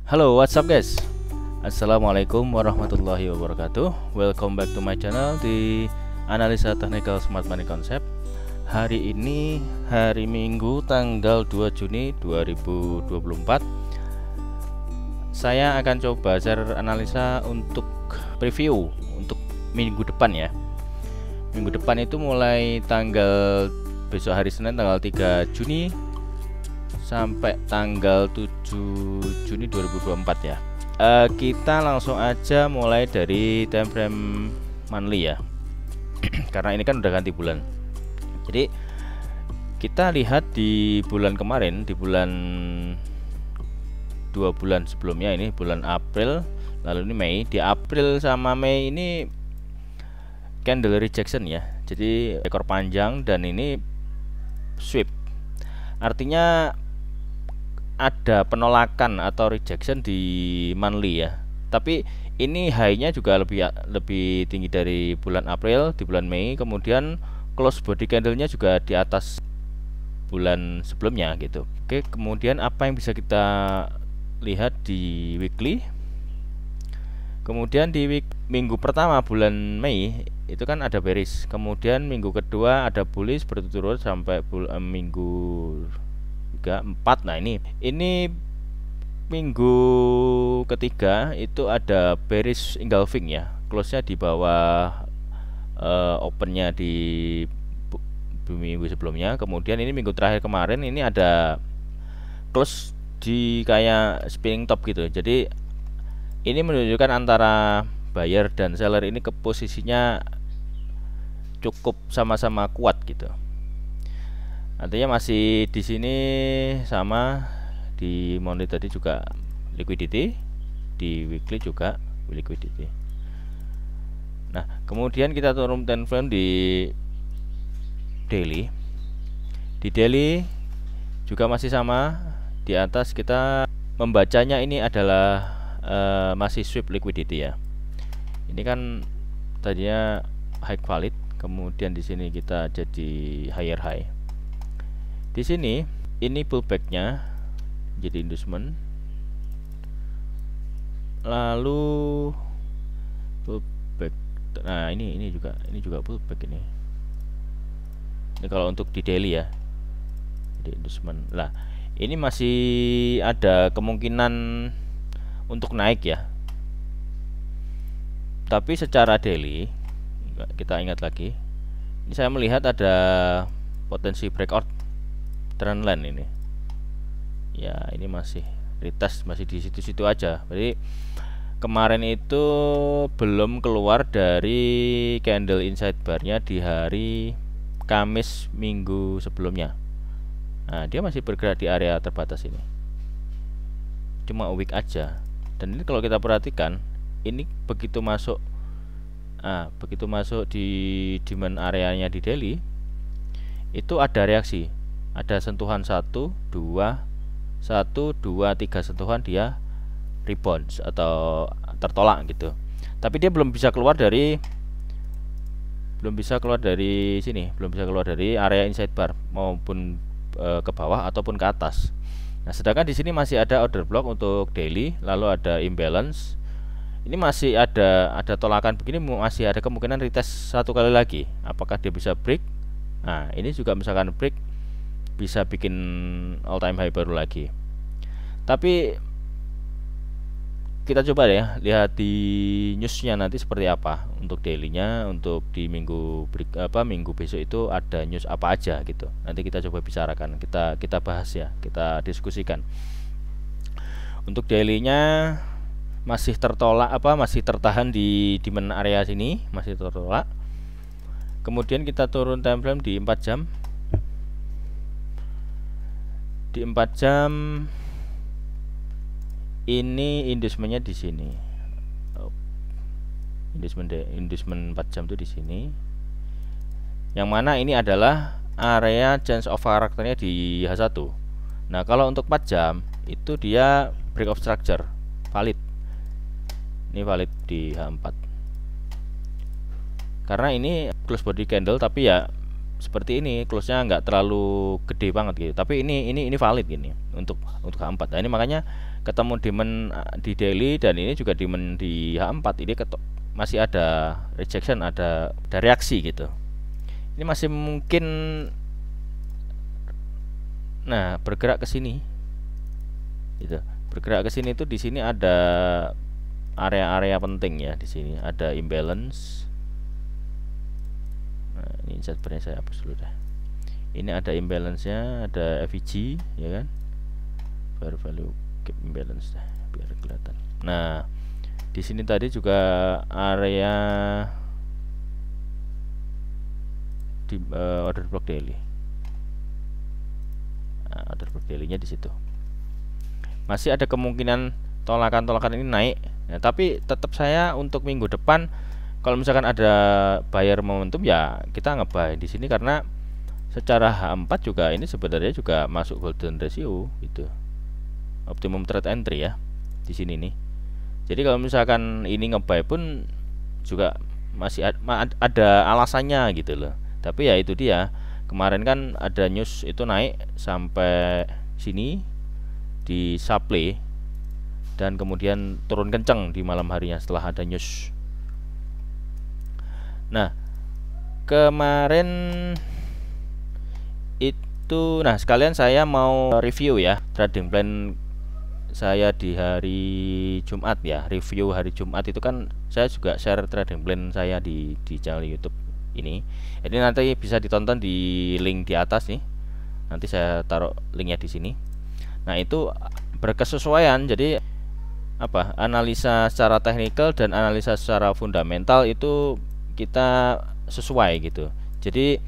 Halo, what's up guys? Assalamualaikum warahmatullahi wabarakatuh. Welcome back to my channel di Analisa Technical Smart Money Concept. Hari ini hari Minggu tanggal 2 Juni 2024. Saya akan coba share analisa untuk preview untuk minggu depan ya. Minggu depan itu mulai tanggal besok hari Senin tanggal 3 Juni sampai tanggal 7 Juni 2024 ya. Kita langsung aja mulai dari time frame monthly ya. Karena ini kan udah ganti bulan. Jadi kita lihat di bulan kemarin, di bulan 2 bulan sebelumnya, ini bulan April, lalu ini Mei. Di April sama Mei ini candle rejection ya. Jadi ekor panjang dan ini sweep. Artinya ada penolakan atau rejection di monthly ya. Tapi ini high-nya juga lebih tinggi dari bulan April, di bulan Mei. Kemudian close body candle-nya juga di atas bulan sebelumnya gitu. Oke, kemudian apa yang bisa kita lihat di weekly? Kemudian di minggu pertama bulan Mei itu kan ada bearish. Kemudian minggu kedua ada bullish berturut-turut sampai minggu 3, 4. Nah ini minggu ketiga itu ada bearish engulfing ya, close-nya di bawah opennya di minggu sebelumnya. Kemudian ini minggu terakhir kemarin ini ada close di kayak spinning top gitu. Jadi ini menunjukkan antara buyer dan seller ini ke posisinya cukup sama-sama kuat gitu. Artinya masih di sini sama, di monthly tadi juga liquidity, di weekly juga liquidity. Nah, kemudian kita turun time frame di daily. Di daily juga masih sama, di atas kita membacanya ini adalah masih sweep liquidity ya. Ini kan tadinya high valid, kemudian di sini kita jadi higher high. Di sini ini pullbacknya jadi inducement, lalu pullback. Nah ini juga pullback ini. Ini kalau untuk di daily ya, jadi inducement. Lah ini masih ada kemungkinan untuk naik ya. Tapi secara daily kita ingat lagi, ini saya melihat ada potensi breakout trendline ini ya. Ini masih retest, masih di situ-situ aja. Jadi kemarin itu belum keluar dari candle inside bar-nya di hari Kamis minggu sebelumnya. Nah dia masih bergerak di area terbatas ini, cuma week aja. Dan ini kalau kita perhatikan, ini begitu masuk di demand areanya di daily itu ada reaksi, ada sentuhan 1, 2, 3 sentuhan, dia rebound atau tertolak gitu. Tapi dia belum bisa keluar dari sini, belum bisa keluar dari area inside bar maupun ke bawah ataupun ke atas. Nah, sedangkan di sini masih ada order block untuk daily, lalu ada imbalance. Ini masih ada tolakan begini, masih ada kemungkinan retest satu kali lagi. Apakah dia bisa break? Nah, ini juga misalkan break bisa bikin all time high baru lagi. Tapi kita coba ya lihat di newsnya nanti seperti apa untuk dailynya. Untuk di minggu besok itu ada news apa aja gitu. Nanti kita coba bicarakan, kita bahas ya, kita diskusikan. Untuk dailynya masih tertolak, masih tertahan di demand area sini, masih tertolak. Kemudian kita turun time frame di 4 jam. Di 4 jam ini inducementnya di sini. Inducement 4 jam itu di sini. Yang mana ini adalah area change of karakternya di H1. Nah, kalau untuk 4 jam itu dia break of structure valid. Ini valid di H4. Karena ini close body candle, tapi ya seperti ini, close-nya nggak terlalu gede banget gitu. Tapi ini valid gini untuk H4. Nah, ini makanya ketemu demand di daily dan ini juga demand di H4 ini masih ada rejection, ada reaksi gitu. Ini masih mungkin bergerak ke sini. Gitu. Bergerak ke sini tuh di sini ada area-area penting ya, di sini ada imbalance. Nah, ini sebenarnya saya hapus dulu dah. Ini ada imbalance-nya, ada FEG ya kan. Fair value gap imbalance dah biar kelihatan. Nah, di sini tadi juga area di order block daily. Nah, order block daily-nya di situ. Masih ada kemungkinan tolakan-tolakan ini naik. Nah, tapi tetap saya untuk minggu depan kalau misalkan ada buyer momentum ya kita nge-buy di sini, karena secara H4 juga ini sebenarnya juga masuk golden ratio gitu. Optimum trade entry ya di sini nih. Jadi kalau misalkan ini nge-buy pun juga masih ada alasannya gitu loh. Tapi ya itu dia. Kemarin kan ada news itu naik sampai sini di supply dan kemudian turun kencang di malam harinya setelah ada news. Nah, kemarin itu sekalian saya mau review ya trading plan saya di hari Jumat ya. Review hari Jumat itu kan saya juga share trading plan saya di channel YouTube ini. Jadi nanti bisa ditonton di link di atas nih. Nanti saya taruh linknya di sini. Nah, itu berkesesuaian. Jadi analisa secara teknikal dan analisa secara fundamental itu kita sesuai gitu. Jadi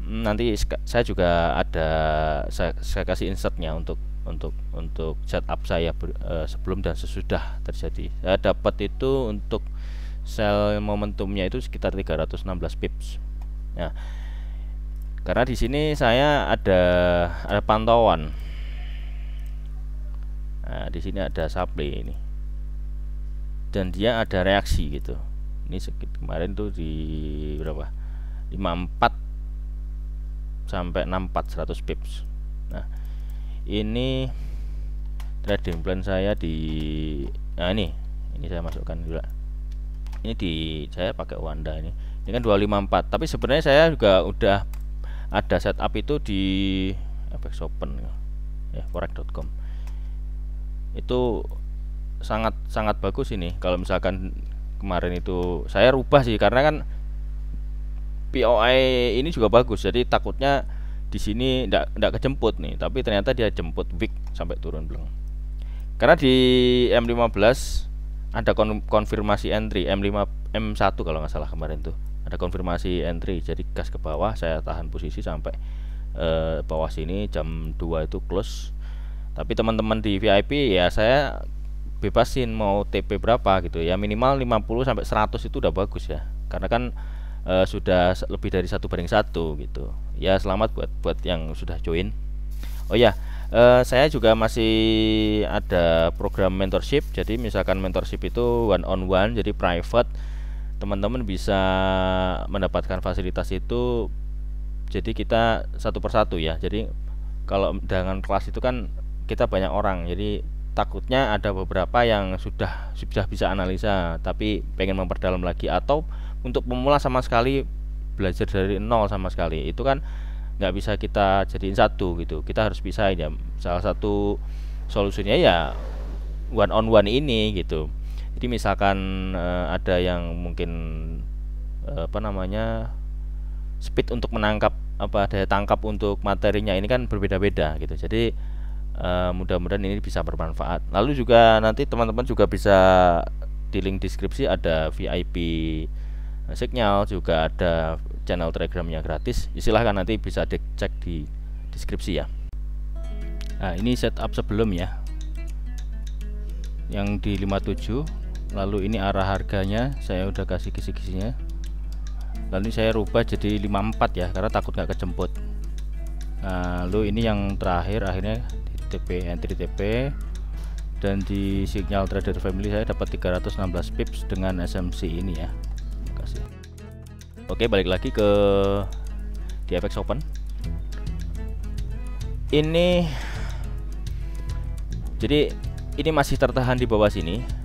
nanti saya juga ada saya kasih insertnya untuk setup saya sebelum dan sesudah terjadi. Saya dapat itu untuk sell momentumnya itu sekitar 316 pips. Nah, karena di sini saya ada pantauan. Nah, di sini ada supply ini. Dan dia ada reaksi gitu. Ini kemarin tuh di berapa? 54 sampai 64 100 pips. Nah, ini trading plan saya di ini saya masukkan juga. Ini saya pakai Wanda ini. Ini kan 254. Tapi sebenarnya saya juga udah ada setup itu di FX Open ya, forex.com. Itu sangat bagus ini. Kalau misalkan kemarin itu saya rubah sih, karena kan POI ini juga bagus. Jadi takutnya di sini ndak kejemput nih, tapi ternyata dia jemput wick sampai turun belum. Karena di M15 ada konfirmasi entry M1 kalau nggak salah kemarin tuh. Ada konfirmasi entry, jadi gas ke bawah, saya tahan posisi sampai bawah sini jam 2 itu close. Tapi teman-teman di VIP ya saya bebasin mau TP berapa gitu ya, minimal 50 sampai 100 itu udah bagus ya. Karena kan sudah lebih dari 1/1 gitu. Ya selamat buat yang sudah join. Oh ya, saya juga masih ada program mentorship. Jadi misalkan mentorship itu one on one, jadi private. Teman-teman bisa mendapatkan fasilitas itu. Jadi kita satu persatu ya. Jadi kalau dengan kelas itu kan kita banyak orang. Jadi takutnya ada beberapa yang sudah bisa analisa tapi pengen memperdalam lagi, atau untuk pemula sama sekali belajar dari nol sama sekali. Itu kan nggak bisa kita jadiin satu gitu, kita harus pisahin ya. Salah satu solusinya ya one on one ini gitu. Jadi misalkan ada yang mungkin speed untuk menangkap daya tangkap untuk materinya ini kan berbeda-beda gitu. Jadi mudah-mudahan ini bisa bermanfaat. Lalu juga nanti teman-teman juga bisa di link deskripsi ada VIP signal, juga ada channel telegramnya gratis. Silahkan nanti bisa dicek di deskripsi ya. Nah, ini setup sebelum ya, yang di 57. Lalu ini arah harganya saya udah kasih kisi-kisinya. Lalu saya rubah jadi 54 ya, karena takut nggak kejemput. Lalu ini yang terakhir akhirnya di TP entry TP, dan di signal trader family saya dapat 316 pips dengan SMC ini ya. Oke, balik lagi ke di FX Open. Ini jadi ini masih tertahan di bawah sini.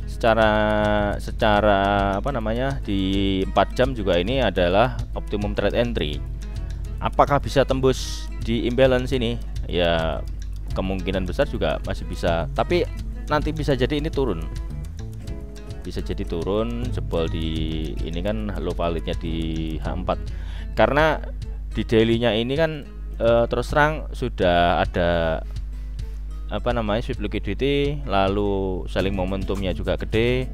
Secara apa namanya, di 4 jam juga ini adalah optimum trade entry. Apakah bisa tembus di imbalance ini? Ya kemungkinan besar juga masih bisa, tapi nanti bisa jadi ini turun. Bisa jadi turun jebol di ini kan low validnya di H4. Karena di daily-nya ini kan terus terang sudah ada apa namanya, sweep liquidity, lalu selling momentumnya juga gede,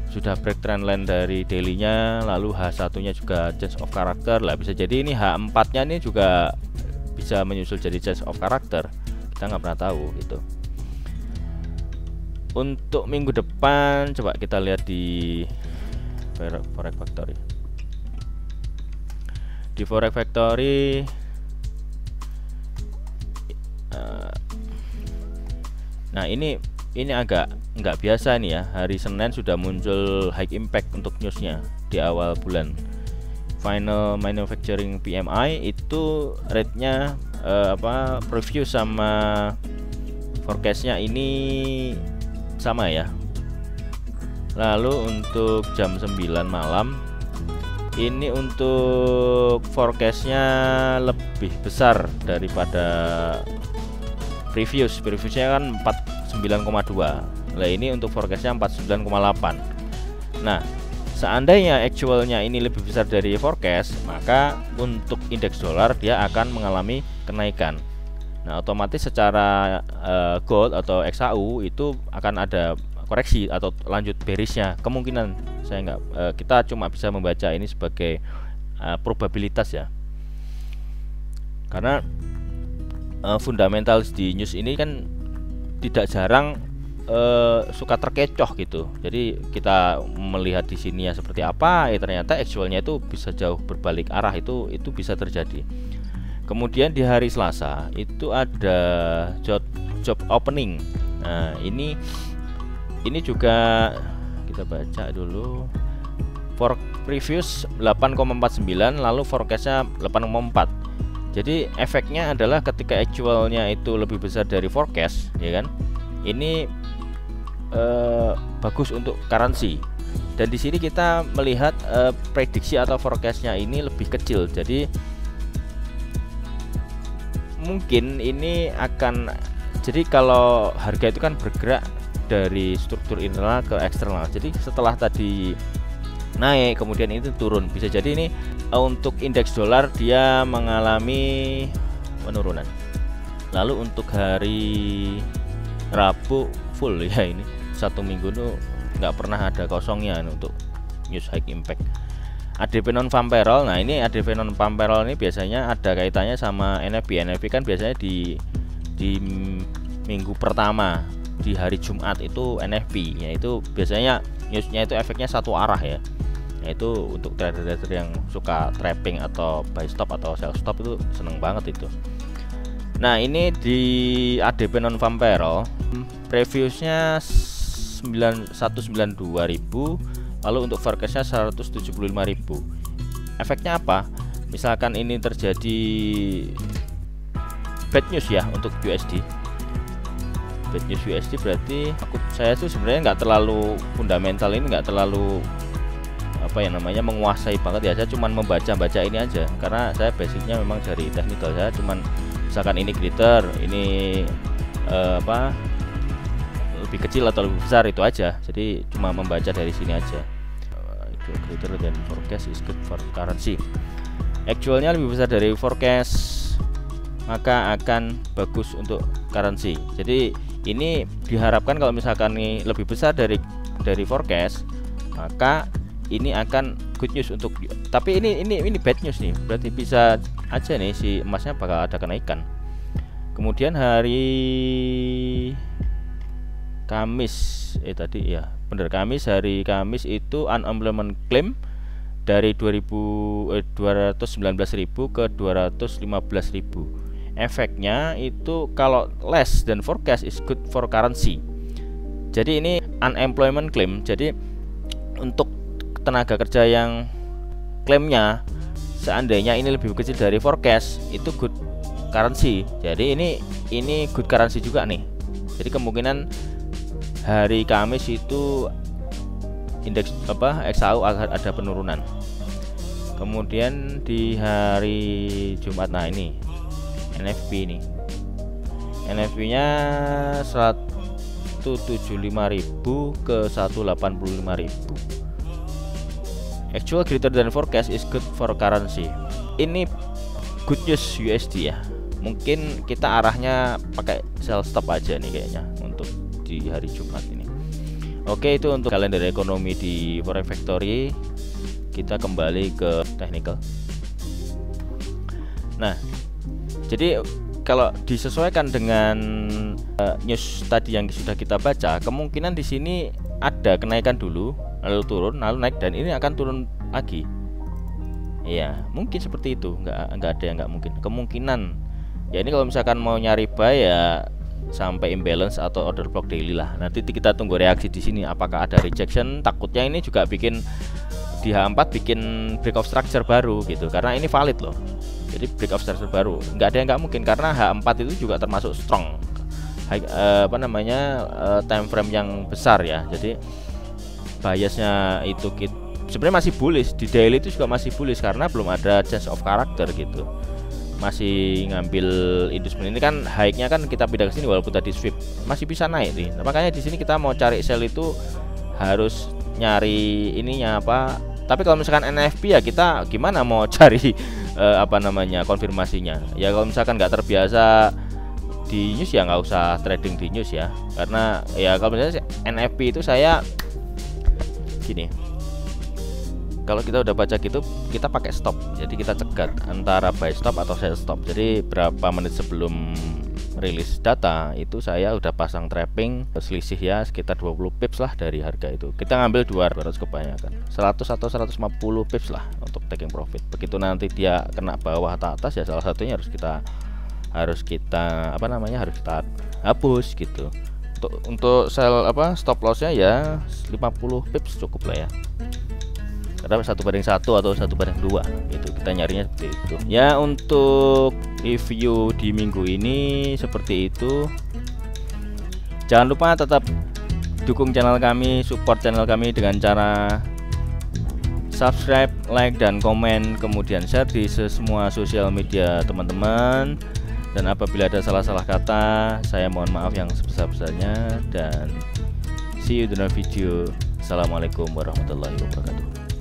sudah break trend line dari daily-nya, lalu H1 nya juga change of character lah. Bisa jadi ini H4 nya ini juga bisa menyusul jadi change of character, kita nggak pernah tahu gitu. Untuk minggu depan coba kita lihat di Forex Factory. Di Forex Factory nah ini agak nggak biasa nih ya. Hari Senin sudah muncul high impact untuk newsnya di awal bulan. Final manufacturing PMI itu rate-nya preview sama forecastnya ini sama ya. Lalu untuk jam 9 malam ini untuk forecastnya lebih besar daripada previewsnya kan 49,2. Nah ini untuk forecastnya 49,8. Nah seandainya actualnya ini lebih besar dari forecast, maka untuk indeks dolar dia akan mengalami kenaikan. Nah otomatis secara gold atau XAU itu akan ada koreksi atau lanjut bearishnya. Kemungkinan saya nggak kita cuma bisa membaca ini sebagai probabilitas ya, karena fundamental di news ini kan tidak jarang suka terkecoh gitu. Jadi kita melihat di sini ya seperti apa, ternyata actualnya itu bisa jauh berbalik arah, itu bisa terjadi. Kemudian di hari Selasa itu ada job opening. Nah ini juga kita baca dulu. For previous 8,49, lalu forecastnya 8,4. Jadi efeknya adalah ketika actualnya itu lebih besar dari forecast, ya kan? Ini bagus untuk currency. Dan di sini kita melihat prediksi atau forecastnya ini lebih kecil. Jadi mungkin ini akan, jadi kalau harga itu kan bergerak dari struktur internal ke eksternal. Jadi setelah tadi naik kemudian itu turun, bisa jadi ini untuk indeks dolar dia mengalami penurunan. Lalu untuk hari Rabu full ya, ini satu minggu tuh nggak pernah ada kosongnya untuk news high impact. ADP non farm payroll. Nah ini ADP non farm payroll ini biasanya ada kaitannya sama NFP. NFP kan biasanya di minggu pertama di hari Jumat itu NFP, yaitu biasanya newsnya itu efeknya satu arah ya, yaitu untuk trader-trader yang suka trapping atau buy stop atau sell stop itu seneng banget itu. Nah ini di ADP non farm payroll previewsnya 192.000, lalu untuk forecastnya 175.000. Efeknya apa? Misalkan ini terjadi bad news ya untuk USD. Bad news USD berarti saya tuh sebenarnya nggak terlalu fundamental, ini nggak terlalu apa ya namanya menguasai banget ya. Saya cuman membaca ini aja karena saya basicnya memang dari technical. Saya cuman misalkan ini glitter, ini lebih kecil atau lebih besar itu aja. Jadi cuma membaca dari sini aja. Greater than forecast is good for currency. Actualnya lebih besar dari forecast, maka akan bagus untuk currency. Jadi ini diharapkan kalau misalkan ini lebih besar dari forecast, maka ini akan good news untuk. Tapi ini bad news nih. Berarti bisa aja nih si emasnya bakal ada kenaikan. Kemudian hari Kamis tadi ya bener, hari Kamis itu unemployment claim dari 219.000 ke 215.000. Efeknya itu kalau less than forecast is good for currency. Jadi ini unemployment claim, jadi untuk tenaga kerja yang klaimnya seandainya ini lebih kecil dari forecast itu good currency. Jadi ini good currency juga nih. Jadi kemungkinan hari Kamis itu indeks XAU ada penurunan. Kemudian di hari Jumat, nah ini NFP nih. NFP-nya 175.000 ke 185.000. Actual greater than forecast is good for currency. Ini good news USD ya. Mungkin kita arahnya pakai sell stop aja nih kayaknya untuk di hari Jumat ini. Oke, itu untuk kalender ekonomi di Forex Factory. Kita kembali ke technical. Nah, jadi kalau disesuaikan dengan news tadi yang sudah kita baca, kemungkinan di sini ada kenaikan dulu, lalu turun, lalu naik, dan ini akan turun lagi. Ya, mungkin seperti itu. Nggak ada yang nggak mungkin. Kemungkinan. Ya ini kalau misalkan mau nyari buy ya sampai imbalance atau order block daily lah. Nanti kita tunggu reaksi di sini. Apakah ada rejection? Takutnya ini juga bikin di H4 bikin break of structure baru gitu. Karena ini valid loh. Jadi break of structure baru. Nggak ada yang nggak mungkin karena H4 itu juga termasuk strong. Time frame yang besar ya. Jadi biasnya itu sebenarnya masih bullish di daily itu juga masih bullish karena belum ada change of character gitu. Masih ngambil inducement ini kan high-nya kan kita pindah ke sini walaupun tadi sweep masih bisa naik nih. Nah, makanya di sini kita mau cari sell itu harus nyari ininya apa. Tapi kalau misalkan NFP ya kita gimana mau cari konfirmasinya. Ya kalau misalkan nggak terbiasa di news ya nggak usah trading di news ya. Karena ya kalau misalnya NFP itu saya gini. Kalau kita udah baca gitu, kita pakai stop. Jadi kita cegat antara buy stop atau sell stop. Jadi berapa menit sebelum rilis data itu saya udah pasang trapping selisih ya sekitar 20 pips lah dari harga itu. Kita ngambil 200 kebanyakan. 100 atau 150 pips lah untuk taking profit. Begitu nanti dia kena bawah atau atas ya salah satunya harus kita harus kita hapus gitu. Untuk sell stop lossnya ya 50 pips cukup lah ya. Karena 1/1 atau 1/2 gitu kita nyarinya seperti itu ya. Untuk review di minggu ini seperti itu. Jangan lupa tetap dukung channel kami, support channel kami dengan cara subscribe, like, dan komen, kemudian share di semua sosial media teman-teman. Dan apabila ada salah-salah kata, saya mohon maaf yang sebesar-besarnya. Dan see you di video. Assalamualaikum warahmatullahi wabarakatuh.